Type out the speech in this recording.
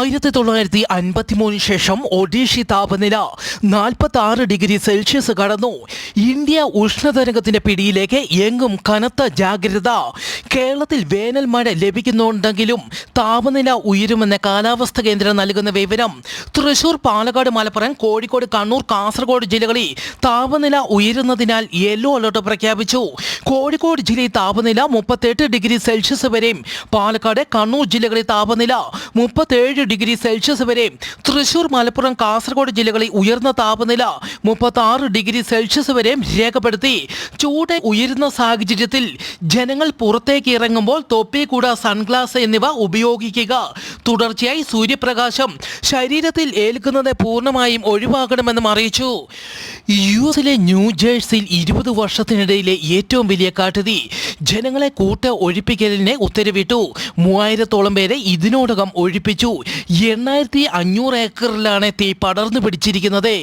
1953 ശേഷം ഒഡീഷ താപനില 46 degree Celsius കടന്നു. ഇന്ത്യ ഉഷ്ണതരംഗത്തിന്റെ പിടിയിലേക്ക്. എങ്ങും കനത്ത ജാഗ്രത. കേരളത്തിൽ വേനൽ മഴ ലഭിക്കുന്നുണ്ടെങ്കിലും താപനില ഉയരുമെന്ന് കാലാവസ്ഥാ കേന്ദ്രം നൽകുന്ന വിവരം. തൃശൂർ, പാലക്കാട്, മലപ്പുറം, കോഴിക്കോട്, കണ്ണൂർ, കാസർഗോഡ് ജില്ലകളിൽ താപനില ഉയരുന്നതിനാൽ യെല്ലോ അലർട്ട് പ്രഖ്യാപിച്ചു. കോഴിക്കോട് ജില്ലയിൽ താപനില 38 ഡിഗ്രി സെൽഷ്യസ് വരെയും, പാലക്കാട്, കണ്ണൂർ ജില്ലകളിൽ താപനില 37 ഡിഗ്രി സെൽഷ്യസ് വരെ. തൃശൂർ, മലപ്പുറം, കാസർഗോഡ് ജില്ലകളിൽ ഉയർന്ന താപനില 36 ഡിഗ്രി സെൽഷ്യസ് വരെ രേഖപ്പെടുത്തി. ചൂട് ഉയരുന്ന സാഹചര്യത്തിൽ ജനങ്ങൾ പുറത്തേക്ക് ഇറങ്ങുമ്പോൾ തൊപ്പി, കുട, സൺഗ്ലാസ് എന്നിവ ഉപയോഗിക്കുക. തുടർച്ചയായി സൂര്യപ്രകാശം ശരീരത്തിൽ ഏൽക്കുന്നത് പൂർണ്ണമായും ഒഴിവാക്കണമെന്നും അറിയിച്ചു. യുഎസിലെ ന്യൂജേഴ്സിയിൽ 20 വർഷത്തിനിടയിലെ ഏറ്റവും വലിയ കാട്ടുതീ. ജനങ്ങളെ ഒഴിപ്പിക്കലിന് ഉത്തരവിട്ടു. 3000-ഓളം പേരെ ഇതിനോടകം ഒഴിപ്പിച്ചു. 8500 ഏക്കറിലാണ് തീ പടർന്നു പിടിച്ചിരിക്കുന്നത്.